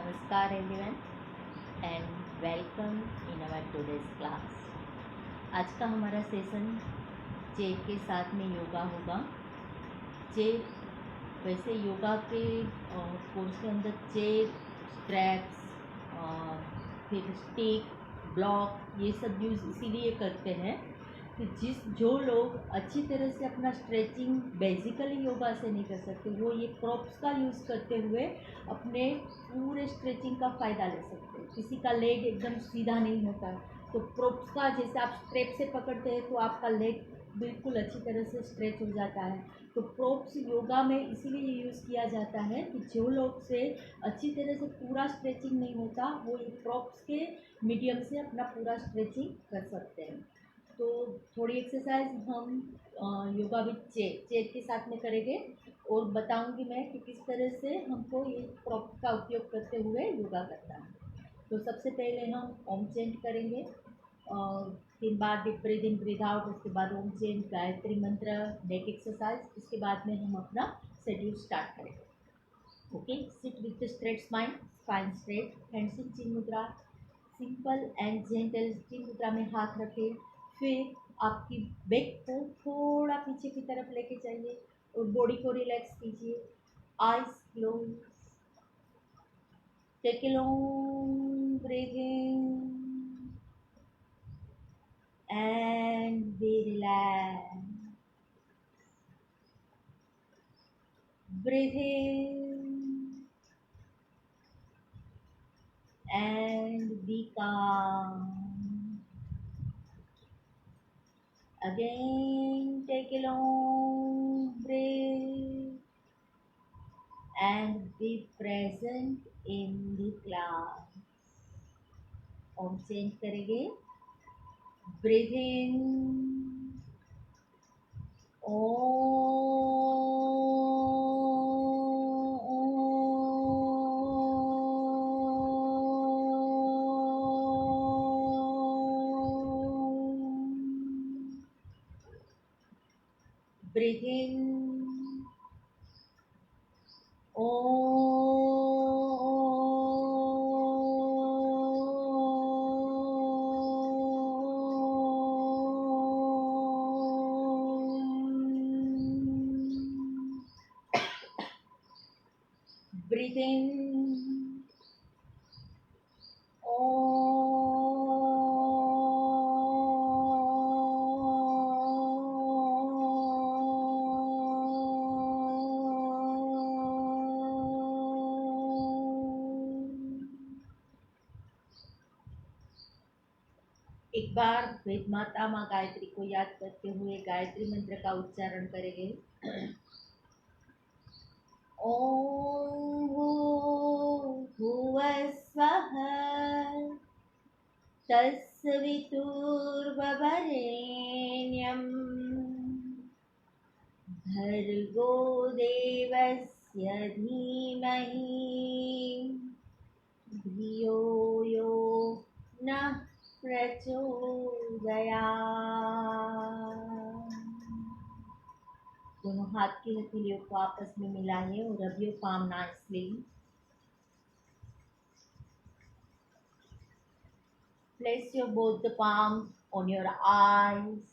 नमस्कार everyone and welcome in our today's class. आज का हमारा सेशन चेयर के साथ में योगा होगा। चेयर वैसे योगा के कोर्स के अंदर चेयर, स्ट्रैप्स, फिर स्टिक, ब्लॉक ये सब यूज़ इसीलिए करते हैं कि जो लोग अच्छी तरह से अपना स्ट्रेचिंग बेसिकली योगा से नहीं कर सकते, वो ये प्रॉप्स का यूज़ करते हुए अपने पूरे स्ट्रेचिंग का फ़ायदा ले सकते हैं। किसी का लेग एकदम सीधा नहीं होता, तो प्रॉप्स का जैसे आप स्ट्रेप से पकड़ते हैं तो आपका लेग बिल्कुल अच्छी तरह से स्ट्रेच हो जाता है। तो प्रॉप्स योगा में इसीलिए यूज़ किया जाता है कि जो लोग से अच्छी तरह से पूरा स्ट्रेचिंग नहीं होता, वो ये प्रॉप्स के मीडियम से अपना पूरा स्ट्रेचिंग कर सकते हैं। तो थोड़ी एक्सरसाइज हम योगा विद चेयर के साथ में करेंगे और बताऊंगी मैं कि किस तरह से हमको ये प्रॉप का उपयोग करते हुए योगा करना है। तो सबसे पहले हम ओम चेंट करेंगे, 3 बार deep breathe in breathe out, उसके बाद ओम चेंट, गायत्री मंत्र, नेक एक्सरसाइज, उसके बाद में हम अपना शेड्यूल स्टार्ट करेंगे। Okay, sit with straight spine straight, hands in chin mudra, simple and gentle चिन मुद्रा में हाथ रखें। फिर आपकी बैक को थोड़ा पीछे की तरफ लेके जाइए और बॉडी को रिलैक्स कीजिए। Eyes close, take a long breath in and be relax. Breathe in and be calm. Again, take a long breath and be present in the class. Om chant करेंगे। Breathe in breathe in breathe in एक बार वेद माता माँ गायत्री को याद करते हुए गायत्री मंत्र का उच्चारण करेंगे। ओम भूर्भुवः स्वः तत्सवितुर्वरेण्यं भर्गो देवस्य धीमहि धियो यो नः प्रचोदयात्। दोनों हाथ की हथेलियों को आपस में मिलाइए और rub your palm nicely. Place your both the palms on your eyes,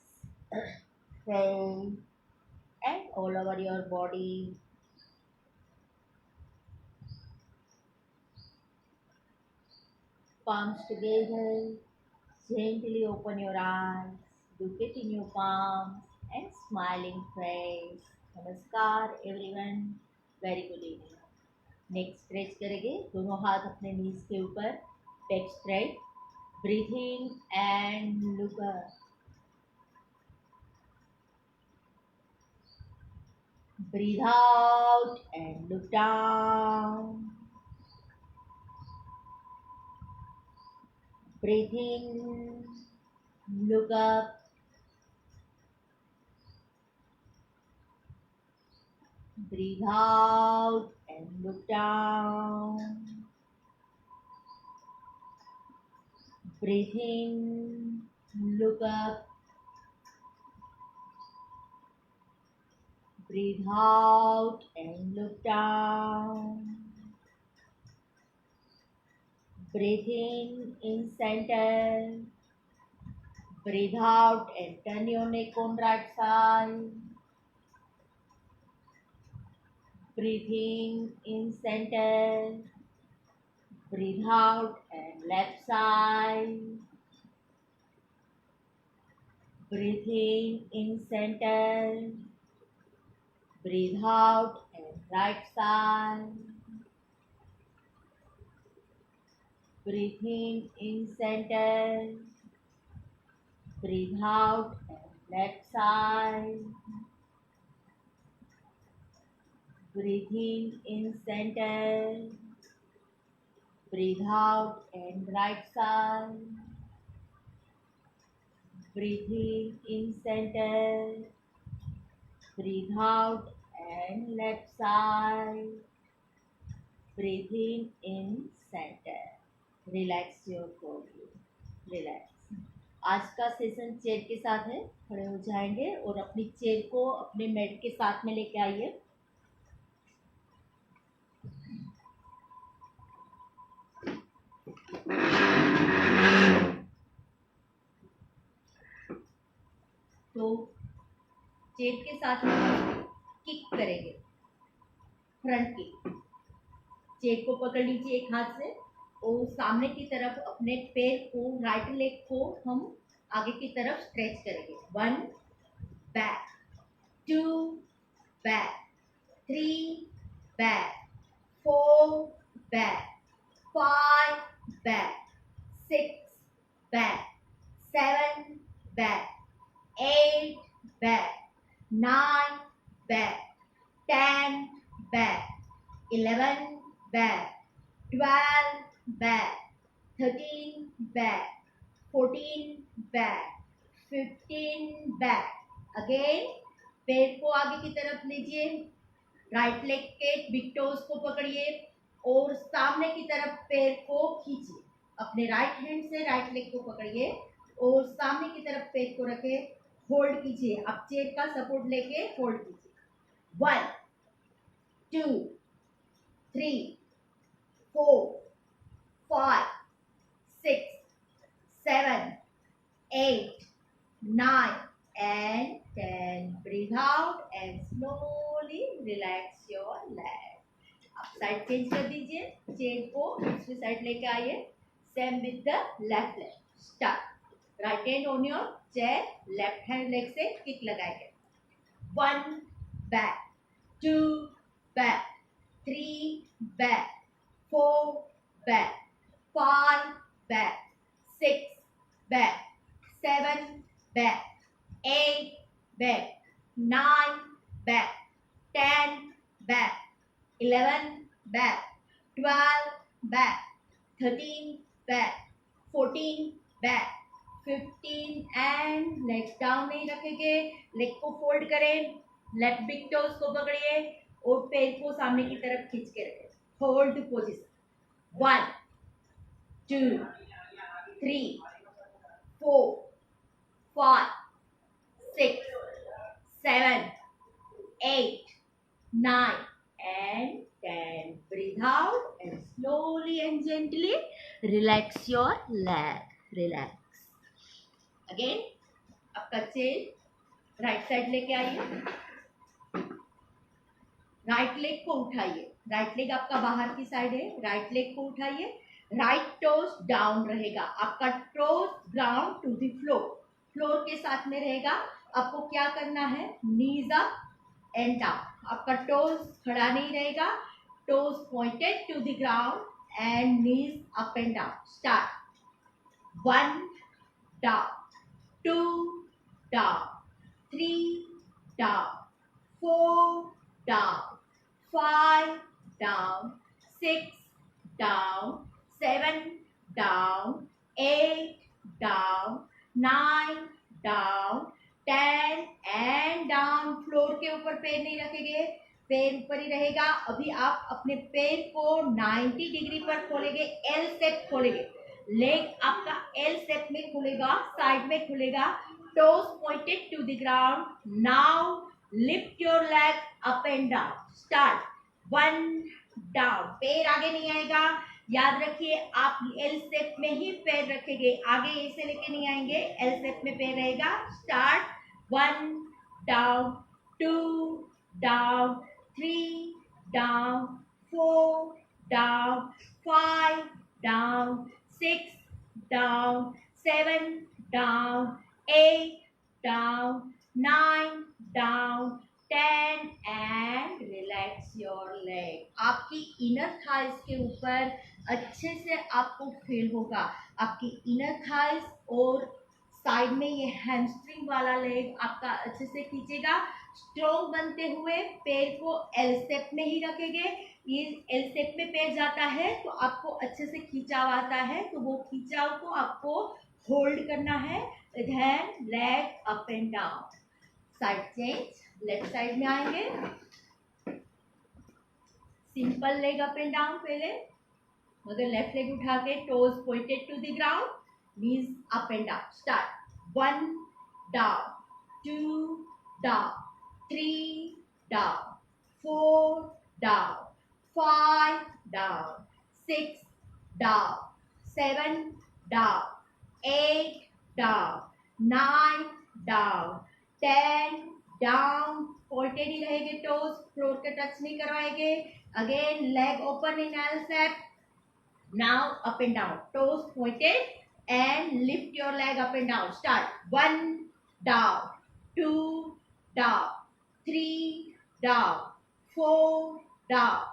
face, and all over your body. Palms together. Gently open your eyes. Look it in your palms and smiling face. नमस्कार everyone. Very good evening. Neck stretch करेंगे, दोनों हाथ अपने नीज के ऊपर, back straight. Breathe in and look up. Breathe out and look down. Breathe in, look up. Breathe out and look down. Breathe in, look up. Breathe out and look down. Breathe in center. Breathe out and turn your neck on right side. Breathe in center. Breathe out and left side. Breathe in center. Breathe out and right side. Breathe in center. Breathe out and left side. Breathe in center. Breathe out and right side. Breathe in center. Breathe out and left side. Breathe in center. Relax your body. Relax. आज का session chair के साथ है. खड़े हो जाएंगे और अपनी चेयर को अपने मेड के साथ में लेके आइए. तो चेयर के साथ में किक करेंगे. Front kick. चेयर को पकड़ लीजिए एक हाथ से और सामने की तरफ अपने पैर को, राइट लेग को हम आगे की तरफ स्ट्रेच करेंगे. 1 back, 2 back, 3 back, 4 back, 5 back, 6 back, 7 back, 8 back, 9 back, 10 back, 11 back, 12 back, 13 back, 14 back, 15 back. Again, पैर को आगे की तरफ लीजिए. राइट लेग के बिग टोज को पकड़िए और सामने की तरफ पैर को खींचिए. अपने राइट हैंड से राइट लेग को पकड़िए और सामने की तरफ पैर को रखे. होल्ड कीजिए. आप चेयर का सपोर्ट लेके होल्ड कीजिए. 1 2 3 4 5 6 7 8 9 and 10. Breathe out and slowly relax your leg. आप साइड चेंज कर दीजिए. चेयर को दूसरी साइड लेके आइए. Same with the left leg. Start. Right hand on your chair. Left hand leg से किक लगाएंगे. 1 back, 2 back, 3 back, 4 back, 5 back, 6 back, 7 back, 8 back, 9 back, 10 back, 11 back, 12 back, 13 back, 14 back, 15 and legs down नहीं रखेंगे. Leg को fold करें. Left big toes को पकड़िए और पैर को सामने की तरफ खींच के रखें. Hold position. 1 2 3 4 5 6 7 8 9 and 10. Breathe out and slowly and gently relax your leg. Relax. Again, आपका चेयर राइट साइड लेके आइए. राइट लेग को उठाइए. राइट लेग आपका बाहर की साइड है. राइट लेग को उठाइए. राइट टोज डाउन रहेगा. आपका toes ground to the floor. Floor के साथ में रहेगा. आपको क्या करना है? Knees up and down. आपका टोज खड़ा नहीं रहेगा. Toes pointed to the ground and knees up and down. Start. 1 down, 2 down, 3 down, 4 down, 5 down, 6 down, 7 down, 8 down, 9 down, 10 and down. Floor के ऊपर पैर नहीं रखेंगे. पैर ऊपर ही रहेगा. अभी आप अपने पैर को 90 डिग्री पर खोलेंगे. एल शेप खोलेंगे. लेग आपका एल शेप में खुलेगा. साइड में खुलेगा. Toes pointed to the ground. Now lift your leg up and down. Start. 1 down. पैर आगे नहीं आएगा. याद रखिए आप एल शेप में ही पैर रखेंगे, आगे ए से लेके नहीं आएंगे, एल शेप में पैर रहेगा। Start, 1 down, 2 down, 3 down, 4 down, 5 down, 6 down, 7 down, 8 down, 9 down, 10 and relax your leg. आपकी इनर थाइस के ऊपर अच्छे से आपको फील होगा, आपकी इनर थाइस और साइड में ये हैमस्ट्रिंग वाला लेग आपका अच्छे से खींचेगा। स्ट्रॉन्ग बनते हुए पैर को एल शेप में ही रखेंगे। ये एल शेप में पैर जाता है तो आपको अच्छे से खींचाव आता है, तो वो खींचाव को आपको होल्ड करना है। Then leg up and down, side change, left side में आएंगे, simple leg up and down पहले, मगर लेफ्ट लेग उठा के toes pointed to the ground, knees up and down. Start, 1 down, 2 down, 3 down, 4 down, 5 down, 6 down, 7 down, 8 down, 9 down, 10 down, pointed ही रहेंगे toes, floor के touch नहीं करवाएंगे। Again leg open in L shape, now up and down, toes pointed and lift your leg up and down. Start, 1 down, 2 down, 3 down, 4 down,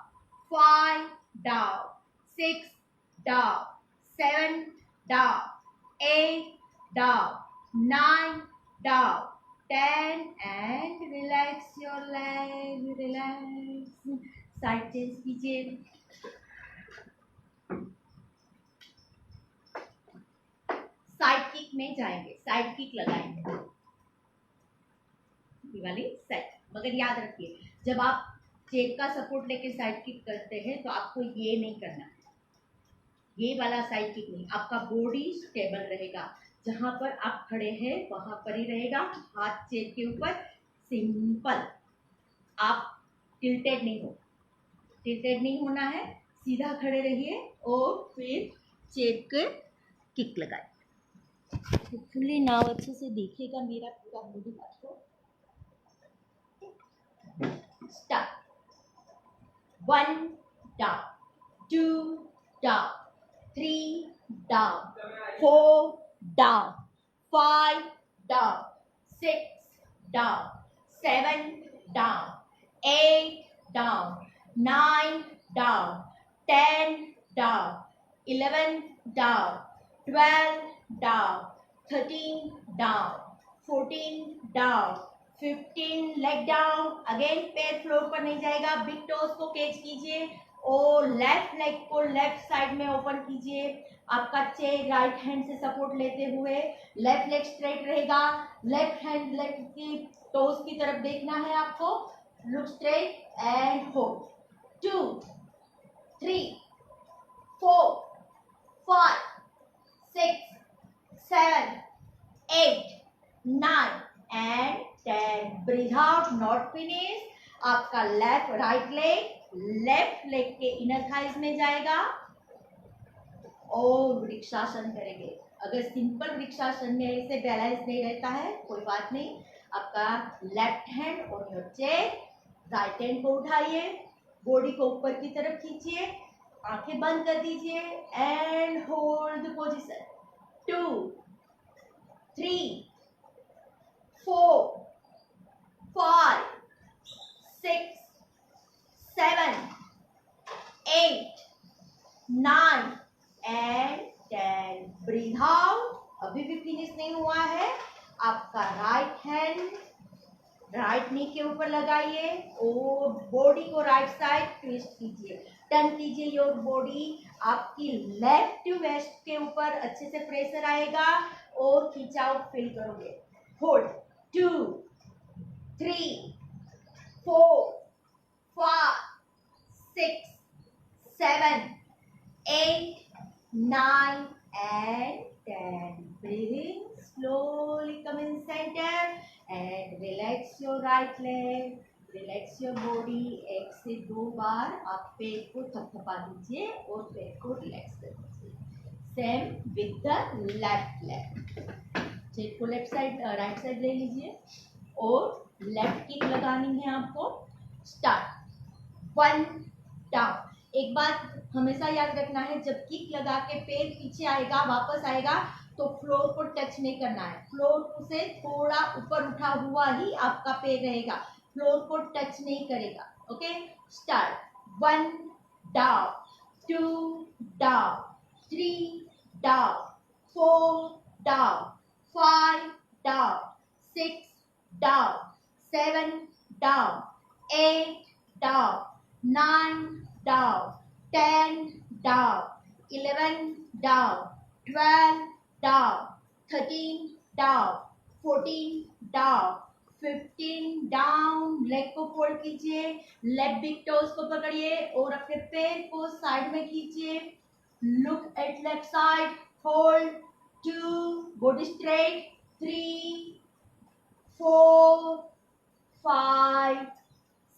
5 down, 6 down, 7 down, 8 down, 9 down, 10 and relax your leg, relax, side change कीजिए। Side kick में जाएंगे, side kick लगाएंगे, ये वाली side. मगर याद रखिए जब आप चेक का सपोर्ट लेके साइड किक करते हैं तो आपको ये नहीं करना है, ये वाला साइड किक नहीं, आपका बॉडी स्टेबल रहेगा, जहां पर आप खड़े हैं वहां पर ही रहेगा, हाथ चेयर के ऊपर, सिंपल, आप टिल्टेड नहीं होना है, सीधा खड़े रहिए और फिर चेयर के किक लगाए। होपफुली नाव अच्छे से दिखेगा मेरा पूरा बॉडी आपको। Start, 1 down, 2 down, 3 down, 4 down, 5 down, 6 down, 7 down, 8 down, 9 down, 10 down, 11 down, 12 down, 13 down, 14 down, 15 leg down. Again पैर फ्लोर पर नहीं जाएगा, बिग टोज को कैच कीजिए और लेफ्ट लेग को लेफ्ट साइड में ओपन कीजिए। आपका चेयर राइट हैंड से सपोर्ट लेते हुए लेफ्ट लेग स्ट्रेट रहेगा, लेफ्ट हैंड लेग की टोज की तरफ देखना है आपको। Look straight and hold, 2 3 4 5 6 7 8 9 and 10। Breathe out, not finish. आपका लेफ्ट राइट लेग के इनर थाइज में जाएगा और वृक्षासन करेंगे। अगर सिंपल वृक्षासन में से बैलेंस नहीं रहता है कोई बात नहीं, आपका left hand on your chair, right hand को उठाइए, बॉडी को ऊपर की तरफ खींचिए, आंखें बंद कर दीजिए and hold the position. 2 3 4 5 6 7 8 9 and 10। Breathe out. अभी भी फिनिश नहीं हुआ है। आपका राइट हैंड राइट नी के ऊपर लगाइए और बॉडी को राइट साइड ट्विस्ट कीजिए, टर्न कीजिए योर बॉडी। आपकी लेफ्ट वेस्ट के ऊपर अच्छे से प्रेशर आएगा और खिंचाव फील करोगे। Hold, 2 3 4 5 6 7 8 9 and 10. Breathing slowly, come in center and relax your right leg, relax your body. 1 से 2 बार आप पेट को थपथपा दीजिए और पेट को रिलैक्स कर दीजिए। Same with the left leg. Chest को लेफ्ट साइड राइट साइड ले लीजिए और लेफ्ट किक लगानी है आपको। स्टार्ट। 1 डाउन। एक बात हमेशा याद रखना है, जब किक लगा के पैर पीछे आएगा वापस आएगा तो फ्लोर को टच नहीं करना है। फ्लोर से थोड़ा ऊपर उठा हुआ ही आपका पैर रहेगा, फ्लोर को टच नहीं करेगा। Okay, start. 1 down, 2 down, 3 down, 4 down, 5 down, 6 down, 7 down, 8 down, 9 down, 10 down, 11 down, 12 down, 13 down, 14 down, 15 down। Leg को फोल्ड कीजिए, लेफ्ट बिग टोज को पकड़िए और अपने पैर को साइड में खींचिए। Look at left side, hold. 2, body straight. 3, 4, 5,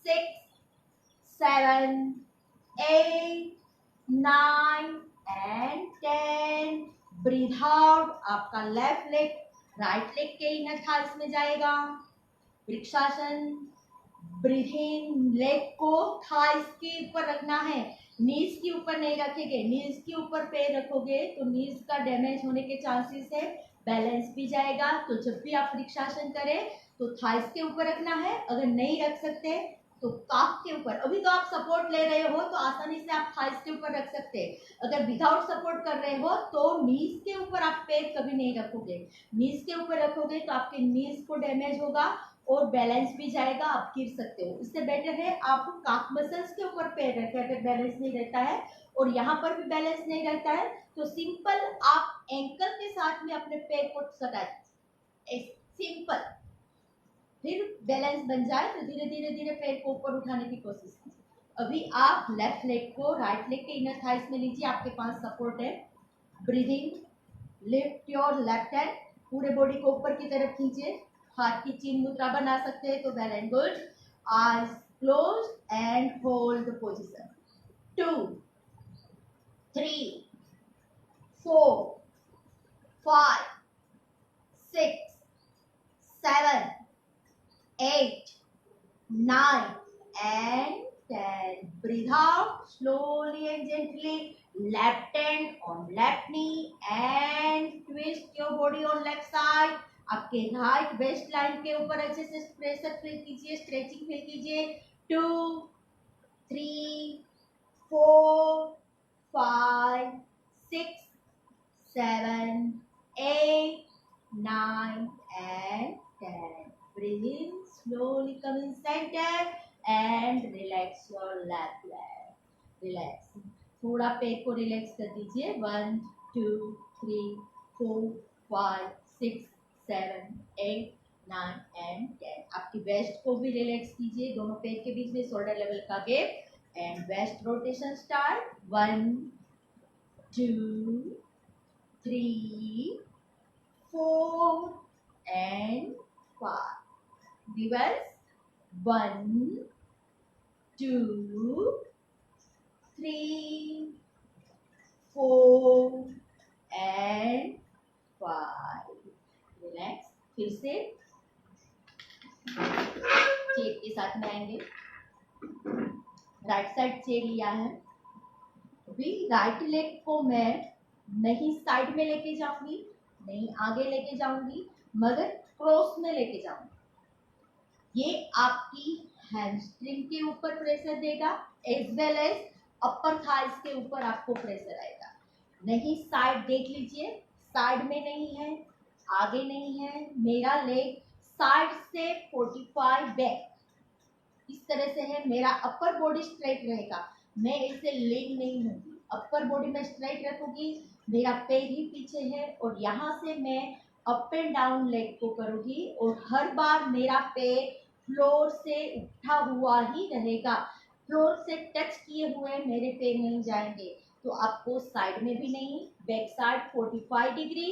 6, 7, 8, 9 and 10। Breathe out. आपका लेफ्ट लेग राइट लेग के इनर थाइस में जाएगा। वृक्षासन। ब्रीथ इन, लेग को थाइस के ऊपर रखना है, नीज के ऊपर नहीं रखेंगे। नीज के ऊपर पैर रखोगे तो नीज का डैमेज होने के चांसेस है, बैलेंस भी जाएगा। तो जब भी आप वृक्षासन करें तो थाइस के ऊपर रखना है। अगर नहीं रख सकते तो काफ के ऊपर। अभी तो आप सपोर्ट ले रहे हो तो आसानी से आप थाइस के ऊपर रख सकते हैं। अगर विदाउट सपोर्ट कर रहे हो तो नीज के ऊपर आप पैर कभी नहीं रखोगे। नीज के ऊपर रखोगे तो आपके नीज को डैमेज होगा और बैलेंस भी जाएगा, आप गिर सकते हो। इससे बेटर है आप काफ मसल्स के ऊपर पैर रखें। अगर बैलेंस नहीं रहता है और यहाँ पर भी बैलेंस नहीं रहता है तो सिंपल आप एंकल के साथ में अपने पैर को सटा दीजिए, सिंपल। फिर बैलेंस बन जाए तो धीरे धीरे धीरे पैर को ऊपर उठाने की कोशिश कीजिए। अभी आप लेफ्ट लेग को राइट लेग के इनर थाइस में लीजिए, आपके पास सपोर्ट है। Breathing, lift your left hand, पूरे बॉडी को ऊपर की तरफ खींचिए। हाथ की चीन मुद्रा बना सकते हैं तो well and good. Eyes close and hold the position. 2, 3, 4, 5, 6, 7, 8, 9 and 10। Breathe out slowly and gently. Left hand on left knee and twist your body on left side। आपके राइट वेस्ट लाइन के ऊपर अच्छे से प्रेशर फील कीजिए, stretching feel कीजिए। 2, 3, 4, 5, 6, 7, 8, 9 and 10। Breathe in, slowly come in center and relax your left leg। Relax, थोड़ा पैर को रिलैक्स कर दीजिए। 1, 2, 3, 4, 5, 6, 7, 8, 9 and 10। आपकी वेस्ट को भी रिलैक्स कीजिए, दोनों पैर के बीच में शोल्डर लेवल का gap. And waist rotation start. 1, 2, 3, 4 and 5। Reverse। 1, 2, 3, 4 and 5। Relax. फिर से चेयर के साथ में आएंगे। राइट साइड चेयर लिया है। अभी राइट लेग को मैं नहीं साइड में लेके जाऊंगी, नहीं आगे लेके जाऊंगी, मगर क्रॉस में लेके जाऊंगी। ये आपकी हैमस्ट्रिंग के ऊपर प्रेशर देगा as well as upper thighs के ऊपर आपको प्रेशर आएगा। नहीं साइड देख लीजिए, साइड में नहीं है, आगे नहीं है। मेरा लेग साइड से 45 बैक इस तरह से है। मेरा अपर बॉडी स्ट्रेट रहेगा, मैं इससे लीन नहीं होगी। अपर बॉडी में स्ट्रेट रखूंगी, मेरा पैर ही पीछे है और यहाँ से मैं अप एंड डाउन लेग को करूंगी और हर बार मेरा पैर फ्लोर से उठा हुआ ही रहेगा। फ्लोर से टच किए हुए मेरे पैर नहीं जाएंगे। तो आपको साइड में भी नहीं, back side 45 degree.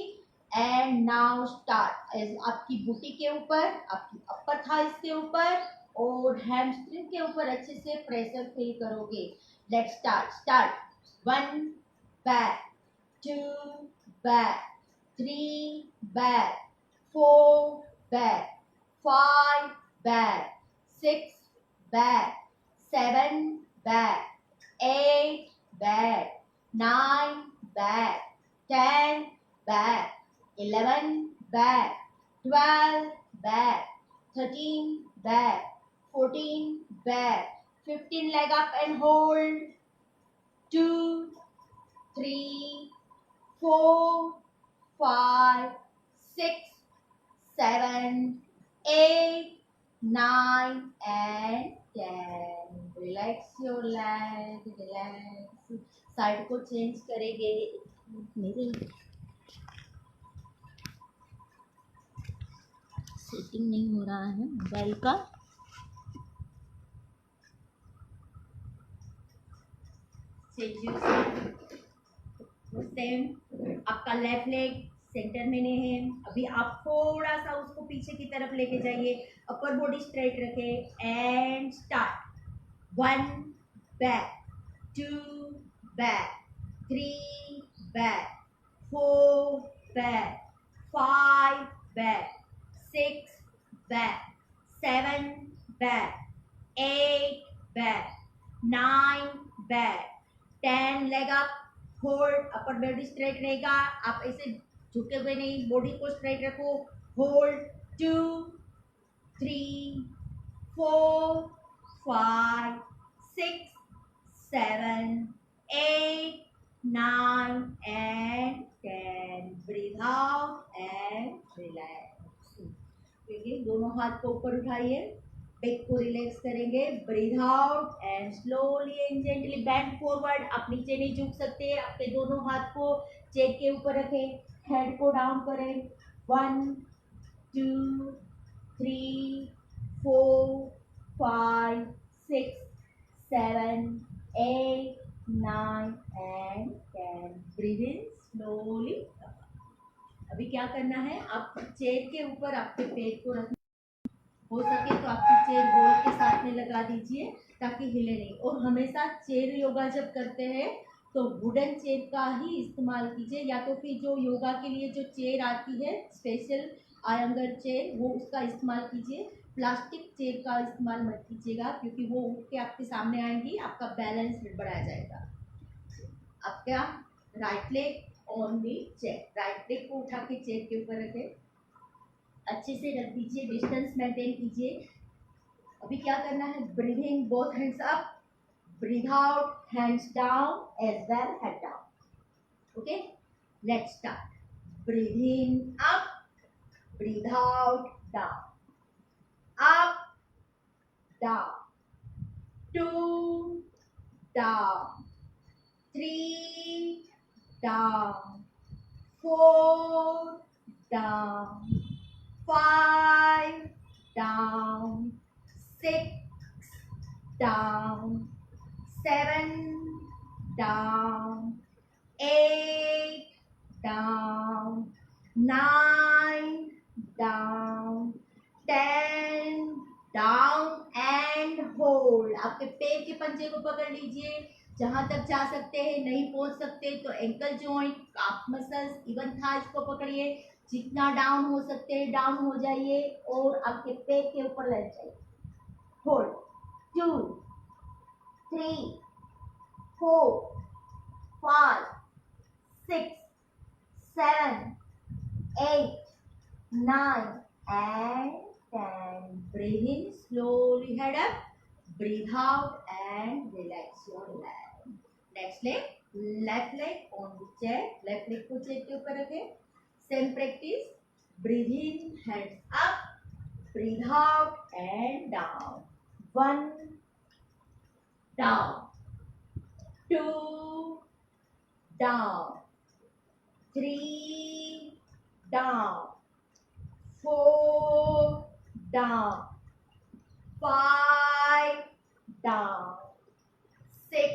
And now start. आपकी बूटी के ऊपर, आपकी अपर थाइस के ऊपर और हैमस्ट्रिंग के ऊपर अच्छे से प्रेशर फील करोगे। Let's start 1 back, 2 back, 3 back, 4 back, 5 back, 6 back, 7 back, 8 back, 9 back, 10 back, 11 back, 12 back, 13 back, 14 back, 15 leg up and hold, 2, 3, 4, 5, 6, 7, 8, 9 and 10. Relax your leg, relax. Side को चेंज करेंगे। मेरे सेटिंग नहीं हो रहा है मोबाइल का। Same आपका लेफ्ट लेग सेंटर में नहीं है। अभी आप थोड़ा सा उसको पीछे की तरफ लेके जाइए, अपर बॉडी स्ट्रेट रखें and start. 1 back, 2 back, 3 back, 4 back, 5 back, 6 back, 7 back, 8 back, 9 back, 10 leg up, hold, upper body straight रहेगा। आप ऐसे झुके हुए नहीं, बॉडी को स्ट्रेट रखो। Hold 2, 3, 4, 5, 6, 7, 8, 9 and 10. Breathe out and relax. देखिए, दोनों हाथ को ऊपर उठाइए, बैक को रिलैक्स करेंगे। Breathe out and slowly and gently bend forward. आप नीचे नहीं झुक सकते, अपने दोनों हाथ को चेस्ट के ऊपर रखें, हेड को डाउन करें। 1, 2, 3, 4, 5, 6, 7, 8, 9 and 10. Breathe in slowly. अभी क्या करना है, आप चेयर के ऊपर आपके पेट को रखना, हो सके तो आपकी चेयर बॉल के साथ में लगा दीजिए ताकि हिले नहीं। और हमेशा चेयर योगा जब करते हैं तो वुडन चेयर का ही इस्तेमाल कीजिए, या तो फिर जो योगा के लिए जो चेयर आती है स्पेशल आयंगर चेयर, वो उसका इस्तेमाल कीजिए। प्लास्टिक चेयर का इस्तेमाल मत कीजिएगा, क्योंकि वो उठ के आपके सामने आएंगी, आपका बैलेंस बढ़ाया जाएगा। आपका right leg on the chair, right leg को उठा के चेयर के ऊपर रखें, अच्छे से रख दीजिए, डिस्टेंस मेंटेन कीजिए। अभी क्या करना है, breathing both hands up, breathe out hands down as well, head down. Okay, let's start. Breathing up, breathe out down, up down, 2 down, 3 down, 4 down, 5 down, 6 down, 7 down, 8 down, 9 down, 10 down and hold। आपके पैर के पंजे को पकड़ लीजिए, जहां तक जा सकते हैं। नहीं पहुंच सकते तो एंकल जॉइंट, काफ मसल्स, इवन थाइस को पकड़िए। जितना डाउन हो सकते हैं डाउन हो जाइए और आपके पैर के ऊपर लग जाइए। Hold 2, 3, 4, 5, 6, 7, 8, 9 and 10. Breathe in slowly, head up, breathe out and relax your leg. Next leg, left leg on the chair, left leg को चेयर के ऊपर रखें। Same practice. Breathe in, hands up. Breathe out and down. 1 down, 2 down, 3 down, 4 down, 5 down, 6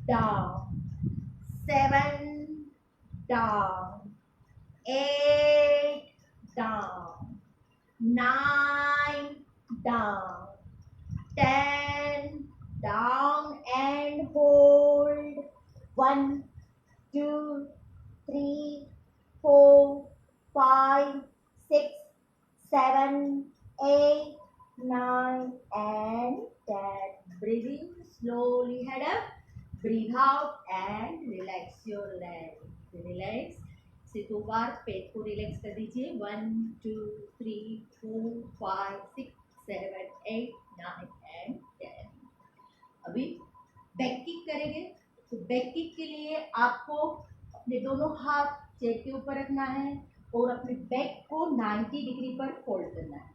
down, 7 down, 8 down, 9 down. 10, down and hold. 1, 2, 3, 4, 5, 6, 7, 8, 9 and 10. Breathe in slowly, head up. Breathe out and relax your leg. Relax. से 2 बार पेट को relax कर दीजिए. 1, 2, 3, 4, 5, 6, 7, 8, 9 and 10. अभी back kick करेंगे. तो back kick के लिए आपको अपने दोनों हाथ चेयर के ऊपर रखना है और अपने बैक को 90 डिग्री पर फोल्ड करना है.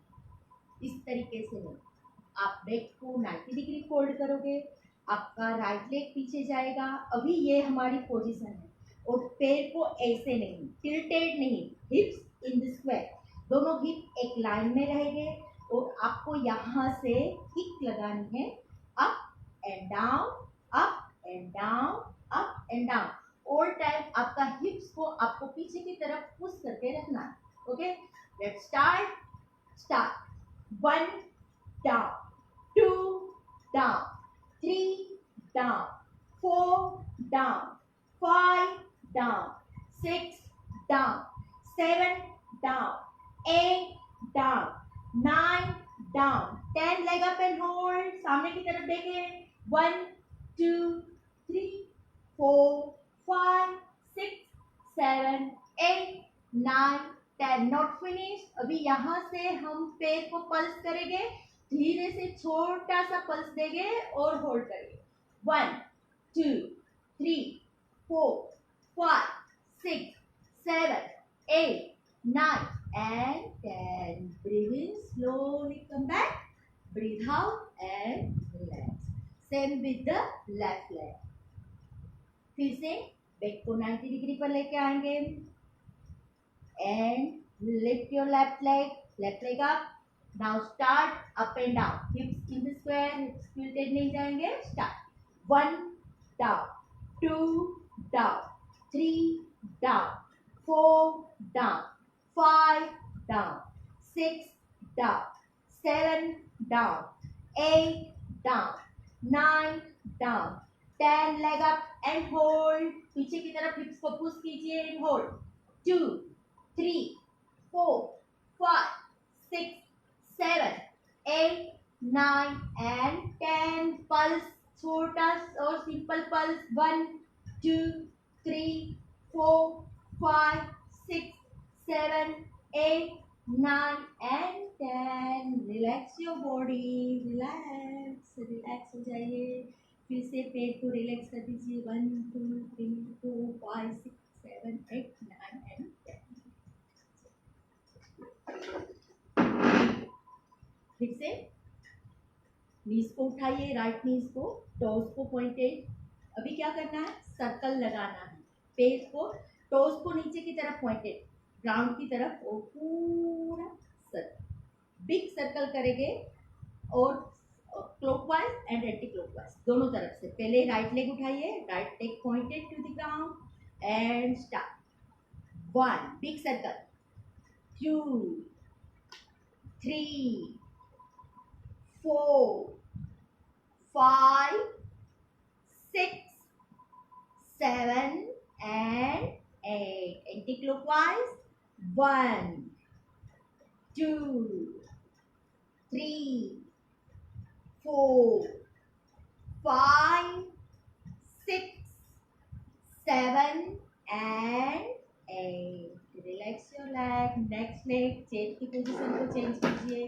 इस तरीके से नहीं, आप बैक को 90 डिग्री फोल्ड करोगे, आपका राइट लेग पीछे जाएगा. अभी ये हमारी पोजीशन है और पैर को ऐसे नहीं, टिल्टेड नहीं, हिप्स इन द स्क्वायर, दोनों हिप एक लाइन में रहेंगे और आपको यहाँ से किक लगानी है. Up and down, up and down, up and down. All time आपका हिप्स को आपको पीछे की तरफ पुश करके रखना है. Okay, let's start. 1 down, 2 down, 3 down, 4 down, 5 down, 6 down, 7 down, 8 down, 9 down, 10. leg up and hold. सामने की तरफ देखें. 1, 2, 3, 4, 5, 6, 7, 8, 9, 10. Not finish. अभी यहाँ से हम पैर को पल्स करेंगे, धीरे से छोटा सा पल्स देंगे और होल्ड करेंगे. 1, 2, 3, 4, 5, 6, 7, 8, 9 and 10. Breathe in slowly, come back, breathe out and relax. Same with the left leg. फिर से बैक को 90 डिग्री पर लेके आएंगे and lift your left leg up. Now start up and down, hips in the square, hips tilted नहीं जाएंगे. Start. 1 down, 2 down, 3 down, 4 down, 5 down, 6 down, 7 down, 8 down, 9 down, 10. leg up and hold. पीछे की तरफ हिप्स को push कीजिए and hold. 2, 3, 4, 5, 6, 7, 8, 9 and 10. Pulse छोटा और simple pulse. 1, 2, 3, 4, 5, 6, 7, 8, 9 and 10. Relax your body. Relax हो जाइए. फिर से पेट को रिलैक्स कर दीजिए. 1, 2, 3, 4, 5, 6, 7, 8, 9 and 10. फिर से नीज को उठाइए, राइट नीज को, टोज को पॉइंटेड. अभी क्या करना है, सर्कल लगाना है. पेज को, टोज को नीचे की तरफ पॉइंटेड, ग्राउंड की तरफ, और पूरा सर्कल, बिग सर्कल करेंगे और क्लॉकवाइज एंड एंटी क्लॉकवाइज दोनों तरफ से. पहले राइट लेग उठाइए, right leg pointed to the ground and start. 1 big circle, 2, 3, 4, 5, 6, 7 and 8. Anti-clockwise. 1, 2, 3, 4, 5, 6, 7 and 8. Relax your leg. Next leg, change की पोजीशन को चेंज कीजिए.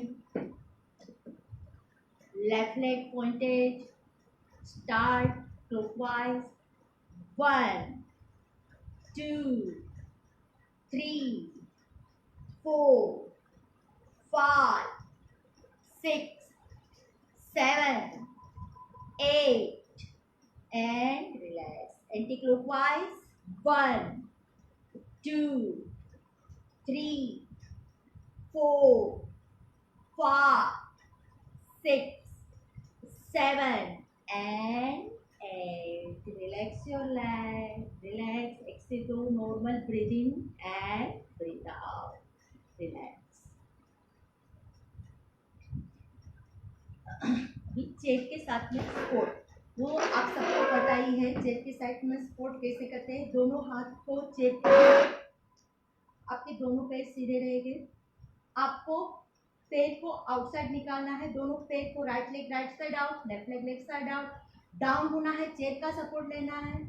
Left leg pointed. Start clockwise. 1, 2, 3, 4, 5, 6, 7, 8 and relax. Anti-clockwise. 1, 2, 3, 4, 5, 6, 7 and 8. Relax your leg. Relax. Exhale to normal. Breathe in and breathe out. Relax. Chair के साथ में support, वो आप सबको पता ही है चेयर के साइड में सपोर्ट कैसे करते हैं। दोनों हाथ को चेयर के, आपके दोनों पैर सीधे रहेंगे, आपको पैर को आउटसाइड निकालना है, दोनों पैर को right leg right side out, left leg left side out, down होना है, चेयर का सपोर्ट लेना है,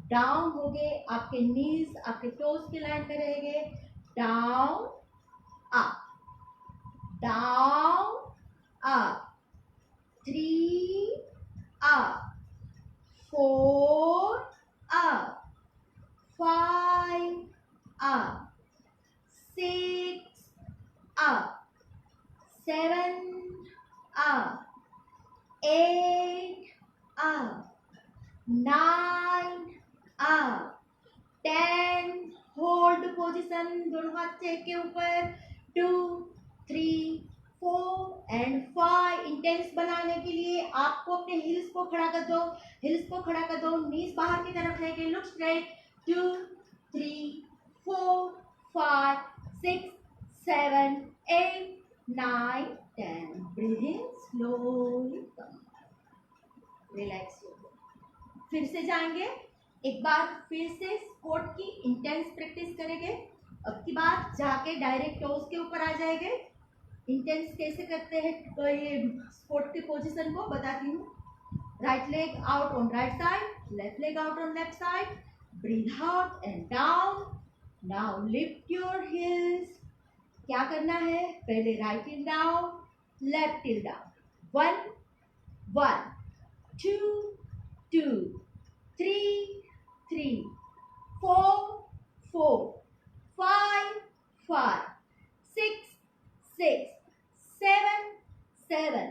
डाउन हो गए, आपके नीज आपके टोज के लाइन में रहेंगे, down up down up, 3 up, 4 up, 5 up, 6 up, 7 up, 8 up, 9 up, 10, hold position, दोनों हाथ चेक के ऊपर, 2 3 4 एंड 5। इंटेंस बनाने के लिए आपको अपने हिल्स को खड़ा कर दो, हिल्स को खड़ा कर दो, नीज बाहर की तरफ लेके look straight, 2 3 4 5 6 7 8 9 10। Breathe in slowly, relax. फिर से जाएंगे, एक बार फिर से स्क्वाट की इंटेंस प्रैक्टिस करेंगे। अब की बार जाके डायरेक्ट टोज के ऊपर आ जाएंगे। इंटेंस कैसे करते हैं तो ये स्क्वाट की पोजीशन को बताती हूँ। Right leg out on right side, left leg out on left side, breathe out and down. Now lift your heels. क्या करना है, पहले right heel down, left heel down, 1 1 2 2 3 3 4 4 5 5 6 6 7 7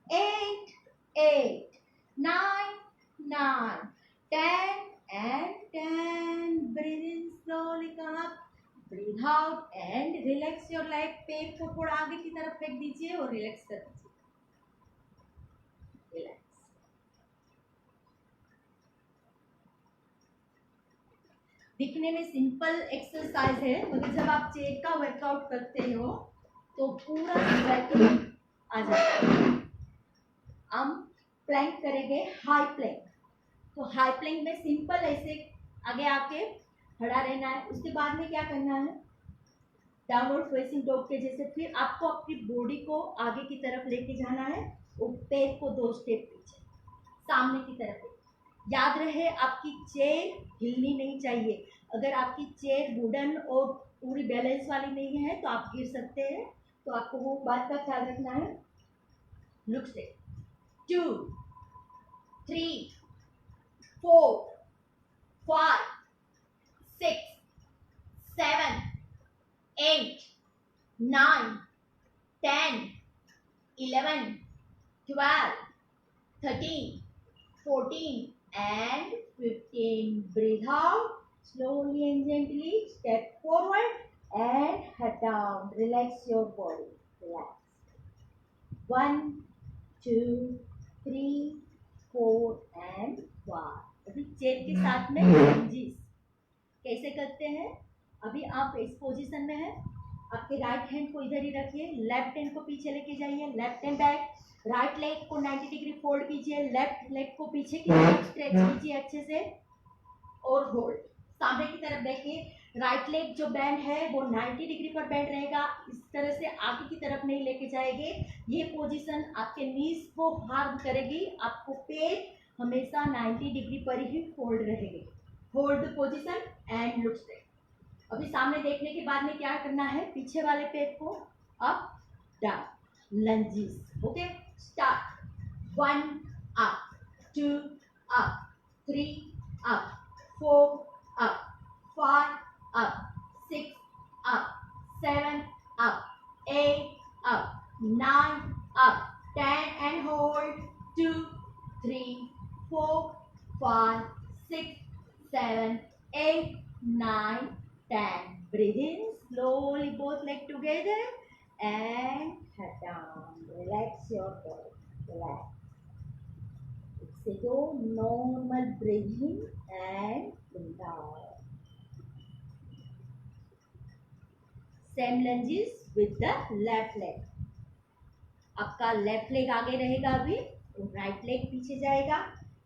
8 8 9 9 10 and 10। Breathe in slowly, come up, breathe out and relax your leg। पैर को थोड़ा आगे की तरफ फेंक दीजिए और रिलैक्स कर दीजिए, रिलैक्स। दिखने में सिंपल एक्सरसाइज है, मगर जब आप चेयर का वर्कआउट करते हो तो पूरा स्वेटिंग आ जाता है। हम प्लैंक करेंगे, हाई प्लैंक। तो हाई प्लैंक में सिंपल ऐसे आगे आके खड़ा रहना है। उसके बाद में क्या करना है, डाउनवर्ड फेसिंग डॉग के जैसे फिर आपको अपनी बॉडी को आगे की तरफ लेके जाना है और पैर को 2 स्टेप पीछे सामने की तरफ। याद रहे आपकी चेयर हिलनी नहीं चाहिए। अगर आपकी चेयर वुडन और पूरी बैलेंस वाली नहीं है तो आप गिर सकते हैं, तो आपको वो बात का ख्याल रखना है। लुक से 2 3 4 5 6 7 8 9 10 11 12 13 14 and 15। Breathe out slowly and gently, step forward and head down, relax your body, relax। 1 2 3 4 and 5। अभी चेयर के साथ में लंजेस कैसे करते हैं। अभी आप इस पोजीशन में हैं, आपके राइट हैंड को इधर ही रखिए, लेफ्ट हैंड को पीछे लेके जाइए, left hand back, right leg को 90 डिग्री फोल्ड कीजिए, लेफ्ट लेग को पीछे की तरफ स्ट्रेच कीजिए अच्छे से और होल्ड। सामने की तरफ देखिए, राइट लेग जो बैंड है वो 90 डिग्री पर बैंड रहेगा, इस तरह से आगे की तरफ नहीं लेके जाएंगे। ये पोजीशन आपके नीज को हार्म करेगी, आपको पैर हमेशा 90 डिग्री पर ही फोल्ड रहेंगे। Hold position and look straight. अभी सामने देखने के बाद में क्या करना है, पीछे वाले पैर को up down, lunges. Okay, start. 1 up, 2 up, 3 up, 4 up, 5 up, 6 up, 7 up, 8 up, 9 up, 10 and hold, 2 3 4 5 6 7 8 9 10। Breathe in slowly, both legs together and head down, relax your body, relax। इससे तो normal breathing and breathe out। Same lunges with the left leg। आपका left leg आगे रहेगा अभी तो right leg पीछे जाएगा,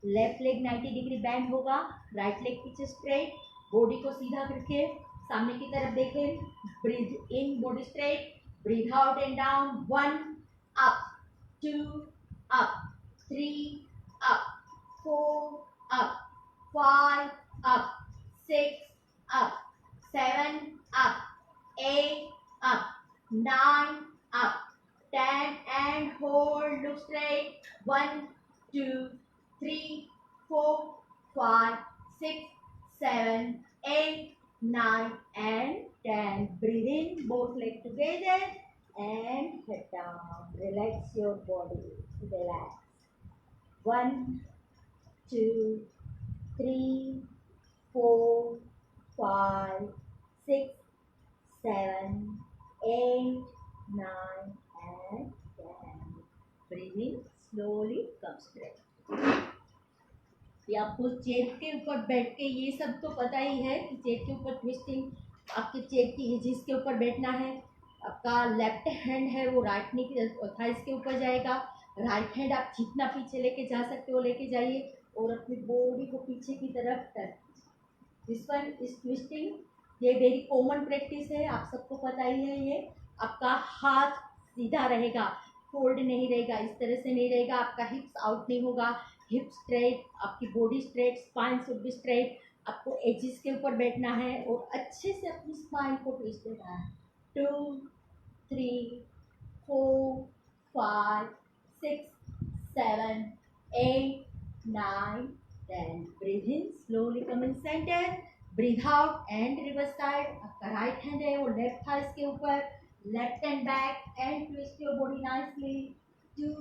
left leg 90 degree bend होगा, राइट लेग पीछे स्ट्रेट, बॉडी को सीधा करके सामने की तरफ देखें, breathe in body straight, breathe out and down, 1 up, 2 up, 3 up, 4 up, 5 up, 6 up, 7 up, 8 up, 9 up, 10 and hold, look straight, 1, 2, 3, 4, 5, 6, 7, 8, 9 and 10. Breathe in, both legs together and head down. Relax your body. Relax. 1, 2, 3, 4, 5, 6, 7, 8, 9 and 10. Breathe in slowly, come straight. ये आपको chair के ऊपर बैठ के ये सब तो पता ही है कि चेयर के ऊपर ट्विस्टिंग, आपके चेयर की एजिस के ऊपर बैठना है। आपका लेफ्ट हैंड है वो राइट नी की थाइस के ऊपर जाएगा, राइट हैंड आप जितना पीछे लेके जा सकते हो लेके जाइए और अपनी बॉडी को पीछे की तरफ turn. This one is twisting, ये वेरी कॉमन प्रैक्टिस है, आप सबको पता ही है। ये आपका हाथ सीधा रहेगा, फोल्ड नहीं रहेगा, इस तरह से नहीं रहेगा, आपका हिप्स आउट नहीं होगा, हिप स्ट्रेट, आपकी body straight, spine should be straight. आपको एजिस के ऊपर बैठना है और अच्छे से अपनी स्पाइन को ट्विस्ट देना है। 2, 3, 4, 5, 6, 7, 8, 9, 10. Breathe in, slowly come in center. Breathe out and reverse side. आपका राइट हैंड है वो लेफ्ट थाइस के ऊपर, left and back and twist your body nicely. 2,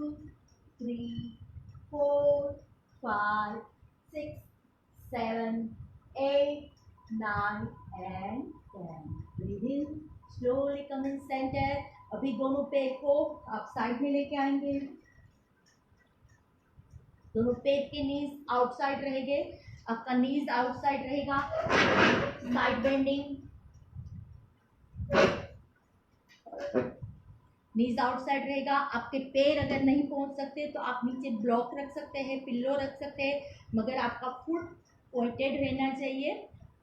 3, 4, 5, 6, 7, 8, 9 and 10. Breathe in, slowly come in center. अभी दोनों पैर को आप साइड में लेके आएंगे, दोनों पैर के नीज आउटसाइड रहेंगे, आपका नीज आउटसाइड रहेगा, साइड बेंडिंग, नीज आउटसाइड रहेगा। आपके पैर अगर नहीं पहुंच सकते तो आप नीचे ब्लॉक रख सकते हैं, पिल्लो रख सकते हैं, मगर आपका फुट पॉइंटेड रहना चाहिए।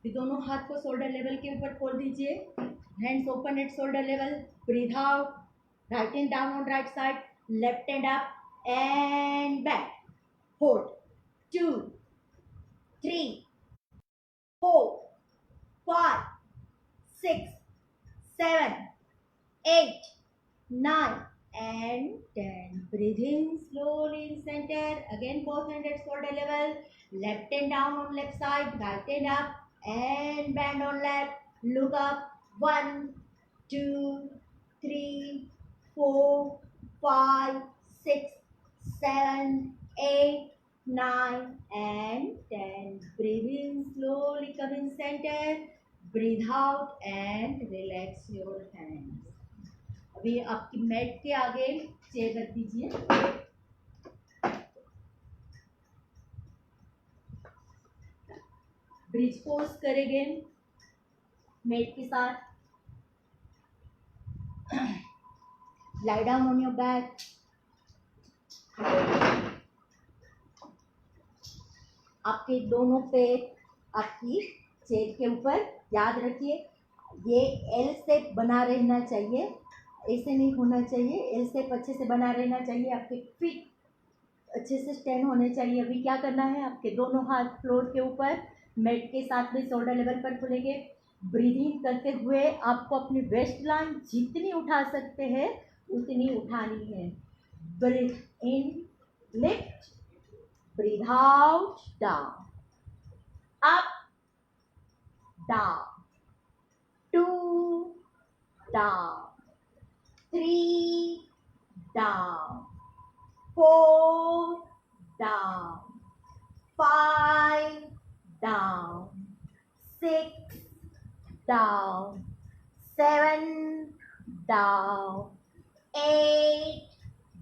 फिर दोनों हाथ को शोल्डर लेवल के ऊपर खोल दीजिए, hands open at shoulder level. Breathe out, right hand down on right side, left hand up and back, hold, 2, 3, 4, 5, 6, 7, 8, 9 and 10. Breathe in slowly in center. Again both hands at shoulder level. Left hand down on left side, right hand up and bend on left. Look up. 1, 2, 3, 4, 5, 6, 7, 8, 9 and 10. Breathe in slowly, come in center. Breathe out and relax your hands. अभी आपकी mat के आगे chair रख दीजिए, bridge pose करेंगे mat के साथ। lie down on your back, आपके दोनों पैर आपकी चेयर के ऊपर, याद रखिए ये एल शेप बना रहना चाहिए, ऐसे नहीं होना चाहिए, एल शेप अच्छे से बना रहना चाहिए, आपके फीट अच्छे से स्टैंड होने चाहिए। अभी क्या करना है, आपके दोनों हाथ फ्लोर के ऊपर मैट के साथ में शोल्डर लेवल पर खुलेंगे। ब्रीदिंग करते हुए आपको अपनी वेस्ट लाइन जितनी उठा सकते हैं उतनी उठानी है। Breathe in, lift, breathe out, down, up, down, 2, down, 3, down, 4, down, 5, down, 6, down, 7, down, 8,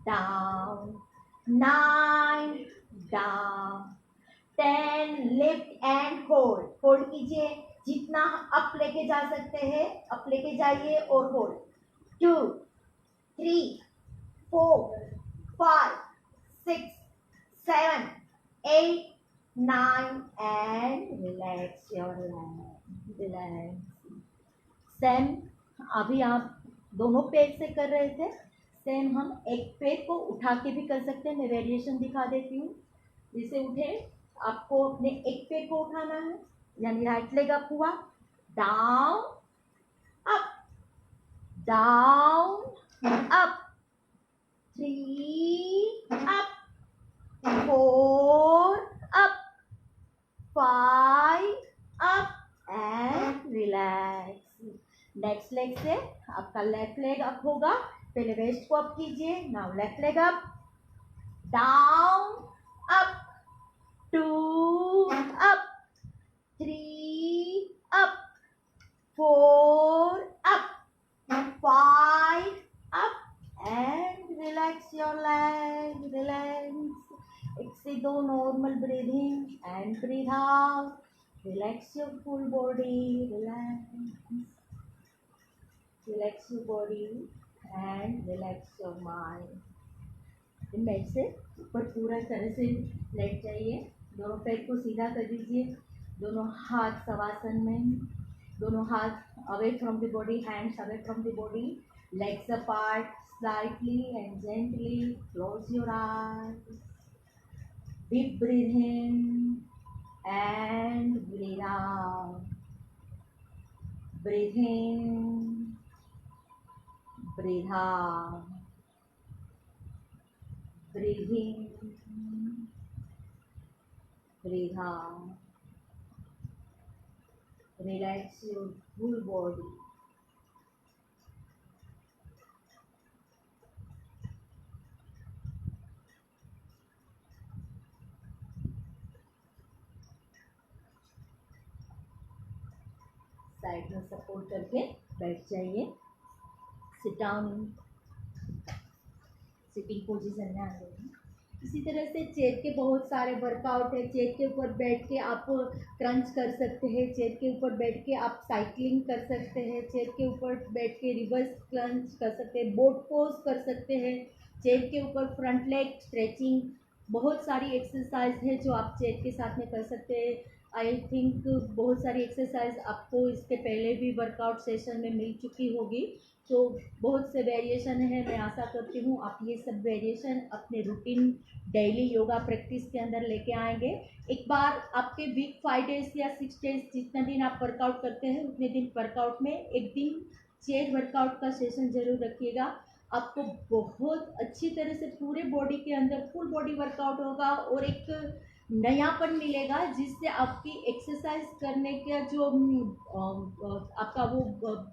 down, 9, down, 10, lift and hold, hold कीजिए, जितना अप लेके जा सकते हैं अप लेके जाइए और hold. 2, 3, 4, 5, 6, 7, 8, 9 and relax your leg. Relax. Same अभी आप दोनों पैर से कर रहे थे, सेम हम एक पैर को उठा के भी कर सकते हैं। मैं वेरिएशन दिखा देती हूँ। जिसे उठे आपको अपने एक पैर को उठाना है, यानी राइट लेग अप हुआ, down up, down up, 3 up, 4 up, 5 up and relax. Next leg से आपका लेफ्ट लेग अप होगा। पहले वेस्ट को अप कीजिए। Now left leg up, down up, 2 up, 3 up, 4 up, 5 up and relax your leg. Relax. एक से दो normal breathing and breathe out. Relax your full body. Relax. Relax your body and relax your mind. Bed से ऊपर पूरा तरह से late जाइए। दोनों पैर को सीधा कर दीजिए। दोनों हाथ शवासन में, दोनों हाथ away from the body, hands away from the body, legs apart slightly and gently. Close your eyes, deep breath in and breathe out. Breathe in, breathe out. Breathe in, breathe out. Relax your full body. Side में support करके बैठ जाइए। Sit down, sitting position में आ जाइए। इसी तरह से chair के बहुत सारे वर्कआउट है। चेयर के ऊपर बैठ के आप क्रंच कर सकते हैं। चेयर के ऊपर बैठ के आप साइकिलिंग कर सकते हैं। चेयर के ऊपर बैठ के रिवर्स क्रंच कर सकते हैं। बोट पोज कर सकते हैं। चेयर के ऊपर फ्रंट लेग स्ट्रेचिंग, बहुत सारी एक्सरसाइज है जो आप चेयर के साथ में कर सकते हैं। आई थिंक बहुत सारी एक्सरसाइज आपको इसके पहले भी वर्कआउट सेशन में मिल चुकी होगी। तो बहुत से वेरिएशन है। मैं आशा करती हूँ आप ये सब वेरिएशन अपने रूटीन डेली योगा प्रैक्टिस के अंदर लेके आएंगे। एक बार आपके वीक 5 डेज या 6 डेज जितना दिन आप वर्कआउट करते हैं उतने दिन वर्कआउट में एक दिन चेयर वर्कआउट का सेशन जरूर रखिएगा। आपको बहुत अच्छी तरह से पूरे बॉडी के अंदर फुल बॉडी वर्कआउट होगा और एक नयापन मिलेगा, जिससे आपकी एक्सरसाइज करने का जो आपका वो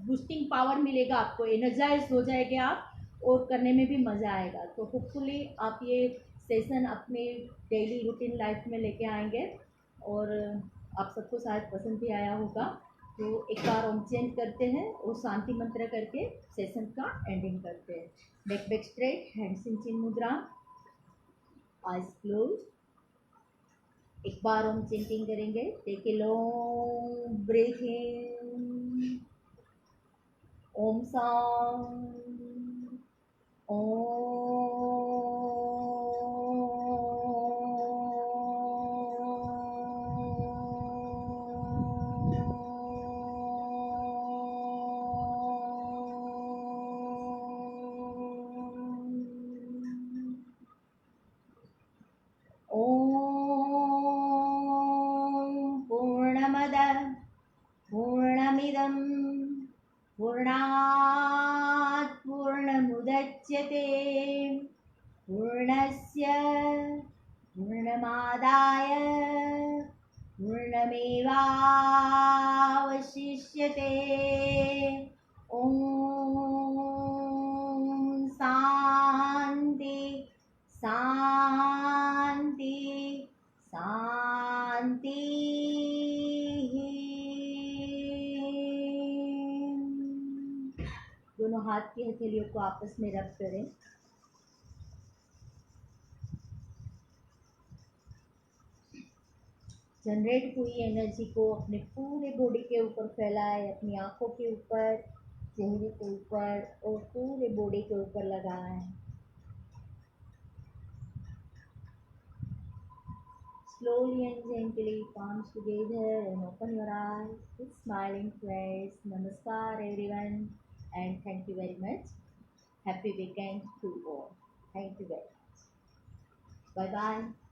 बूस्टिंग पावर मिलेगा, आपको एनर्जाइज हो जाएंगे आप और करने में भी मज़ा आएगा। तो होपफुली आप ये सेशन अपने डेली रूटीन लाइफ में लेके आएंगे और आप सबको शायद पसंद भी आया होगा। तो एक बार ओम चेंज करते हैं और शांति मंत्र करके सेशन का एंडिंग करते हैं। Neck back straight, hands in chin mudra, eyes close. एक बार हम चेंटिंग करेंगे। Take a long breath in, Om sound, पूर्णमिदं पूर्णात् पूर्णमुदच्यते पूर्णस्य पूर्णमादाय पूर्णमेवावशिष्यते। ॐ शान्ति शान्ति शान्ति। दोनों हाथ की हथेलियों को आपस में रब करें। जनरेट हुई एनर्जी को अपने पूरे बॉडी के ऊपर फैलाएं, अपनी आंखों के ऊपर, चेहरे के ऊपर और पूरे बॉडी के ऊपर लगाएं। Slowly and gently, palms together and open your eyes with smiling face. Namaskar everyone and thank you very much. Happy weekend to all. Thank you very much. Bye bye.